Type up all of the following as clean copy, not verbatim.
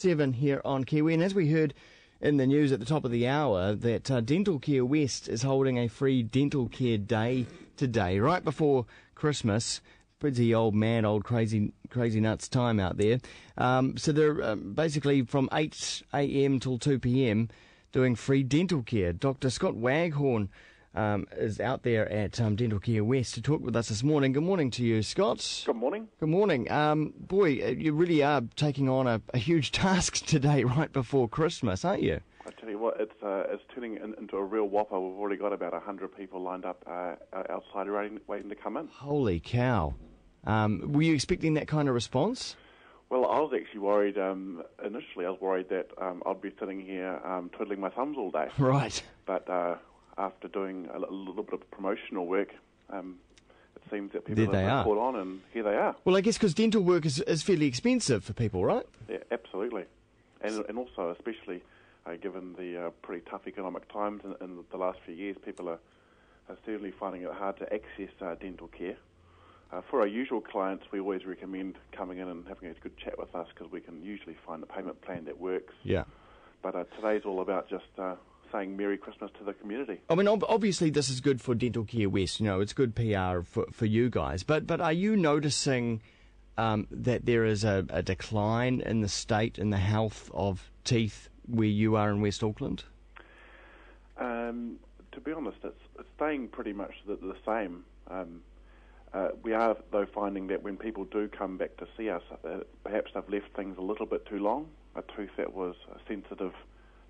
7 here on Kiwi, and as we heard in the news at the top of the hour, that Dentalcare West is holding a free dental care day today, right before Christmas. Pretty old crazy nuts time out there. So they're basically from 8 a.m. till 2 p.m. doing free dental care. Dr. Scott Waghorn is out there at Dentalcare West to talk with us this morning. Good morning to you, Scott. Good morning. Good morning. Boy, you really are taking on a huge task today right before Christmas, aren't you? I tell you what, it's turning into a real whopper. We've already got about 100 people lined up outside waiting to come in. Holy cow. Were you expecting that kind of response? Well, I was actually worried, initially I was worried that I'd be sitting here twiddling my thumbs all day. Right. But after doing a little bit of promotional work, it seems that people have caught on, and here they are. Well, I guess because dental work is fairly expensive for people, right? Yeah, absolutely. And also, especially given the pretty tough economic times in the last few years, people are certainly finding it hard to access dental care. For our usual clients, we always recommend coming in and having a good chat with us because we can usually find a payment plan that works. Yeah. But today's all about just saying Merry Christmas to the community. I mean, obviously this is good for Dentalcare West. You know, it's good PR for you guys. But are you noticing that there is a decline in the state and the health of teeth where you are in West Auckland? To be honest, it's staying pretty much the same. We are, though, finding that when people do come back to see us, perhaps they've left things a little bit too long. A tooth that was sensitive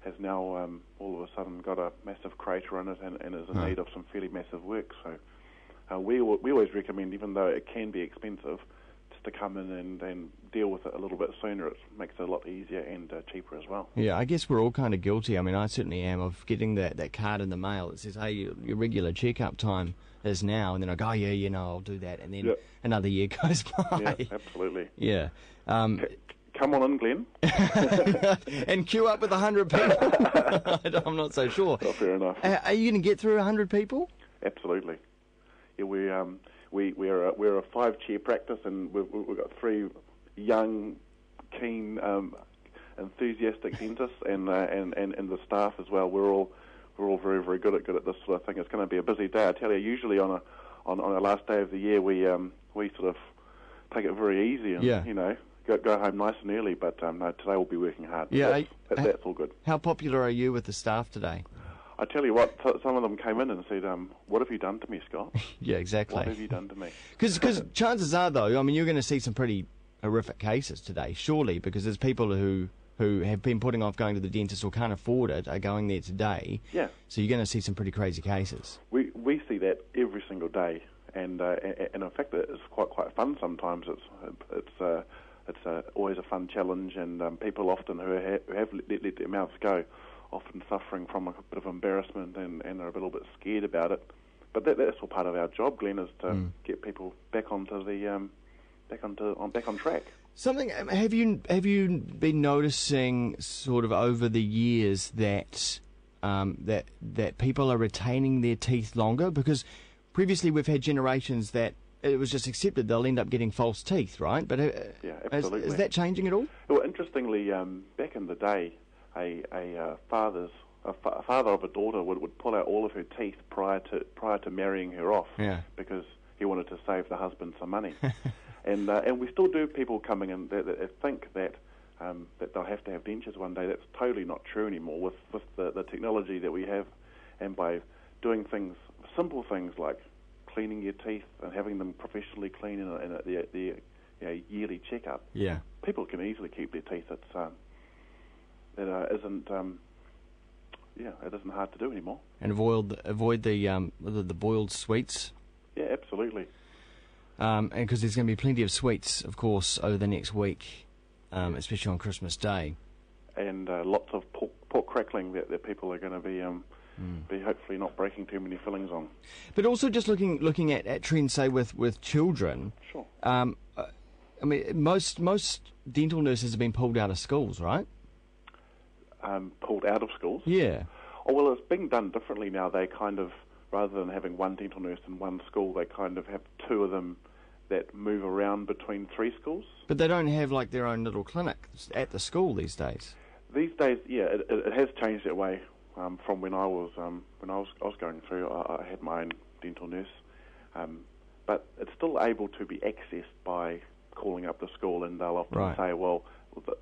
has now all of a sudden got a massive crater in it and is in need of some fairly massive work. So we always recommend, even though it can be expensive, just to come in and deal with it a little bit sooner. It makes it a lot easier and cheaper as well. Yeah, I guess we're all kind of guilty. I mean, I certainly am, of getting that card in the mail that says, hey, your regular checkup time is now, and then I go, oh, yeah, I'll do that, and then another year goes by. Yeah, absolutely. Yeah. Come on in, Glenn. And queue up with 100 people. I'm not so sure. Oh, fair enough. Are you going to get through 100 people? Absolutely. Yeah, we're a 5-chair practice, and we've got 3 young, keen, enthusiastic dentists, and the staff as well. We're all very, very good at this sort of thing. It's going to be a busy day. I tell you, usually on our last day of the year, we sort of take it very easy and go home nice and early. But no, today we'll be working hard. Yeah, that's all good. How popular are you with the staff today? I tell you what, some of them came in and said, "What have you done to me, Scott?" Yeah, exactly. What have you done to me? Because chances are, though, I mean, you're going to see some pretty horrific cases today, surely, because there's people who have been putting off going to the dentist or can't afford it are going there today. Yeah. So you're going to see some pretty crazy cases. We see that every single day, and in fact, it's quite fun sometimes. It's always a fun challenge, and people often who have let their mouths go, often suffering from a bit of embarrassment and are a little bit scared about it. But that's all part of our job, Glenn, is to get people back onto back on track. Something have you been noticing sort of over the years that that people are retaining their teeth longer? Because previously we've had generations that it was just accepted they'll end up getting false teeth, right? But yeah, absolutely. Is that changing at all? Well, interestingly, back in the day, a father of a daughter would pull out all of her teeth prior to marrying her off, because he wanted to save the husband some money. And we still do people coming in that think that they'll have to have dentures one day. That's totally not true anymore with the technology that we have, and by doing simple things like cleaning your teeth and having them professionally clean in the yearly checkup. Yeah, people can easily keep their teeth. It isn't hard to do anymore. And avoid the boiled sweets. Yeah, absolutely. And because there's going to be plenty of sweets, of course, over the next week, especially on Christmas Day. And lots of pork crackling that people are going to be hopefully not breaking too many fillings on. But also just looking at trends, say, with children. Sure. I mean, most dental nurses have been pulled out of schools, right? Pulled out of schools? Yeah. Oh, well, it's being done differently now. They kind of, rather than having one dental nurse in one school, they kind of have 2 of them that move around between 3 schools. But they don't have like their own little clinic at the school these days. These days, yeah, it has changed that way from when I was going through. I had my own dental nurse, but it's still able to be accessed by calling up the school, and they'll often say, well,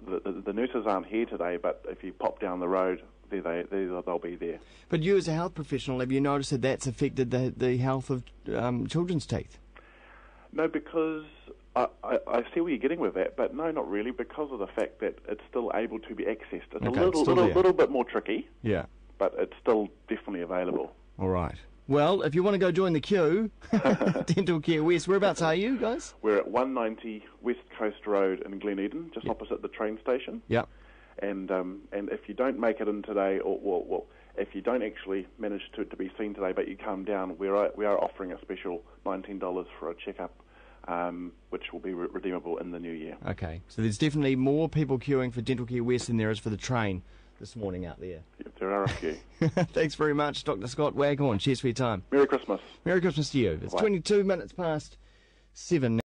the nurses aren't here today, but if you pop down the road, they'll be there. But you as a health professional, have you noticed that that's affected the health of children's teeth? No, because I see where you're getting with that, but no, not really, because of the fact that it's still able to be accessed. It's a little bit more tricky, yeah, but it's still definitely available. All right. Well, if you want to go join the queue, Dentalcare West, whereabouts are you guys? We're at 190 West Coast Road in Gleneden, just opposite the train station. Yep. And if you don't make it in today, or if you don't actually manage to be seen today, but you come down, we are offering a special $19 for a checkup, which will be redeemable in the new year. Okay, so there's definitely more people queuing for Dentalcare West than there is for the train this morning out there. Yep, there are a few. Thanks very much, Dr. Scott Waghorn. Cheers for your time. Merry Christmas. Merry Christmas to you. It's 22 minutes past 7 now.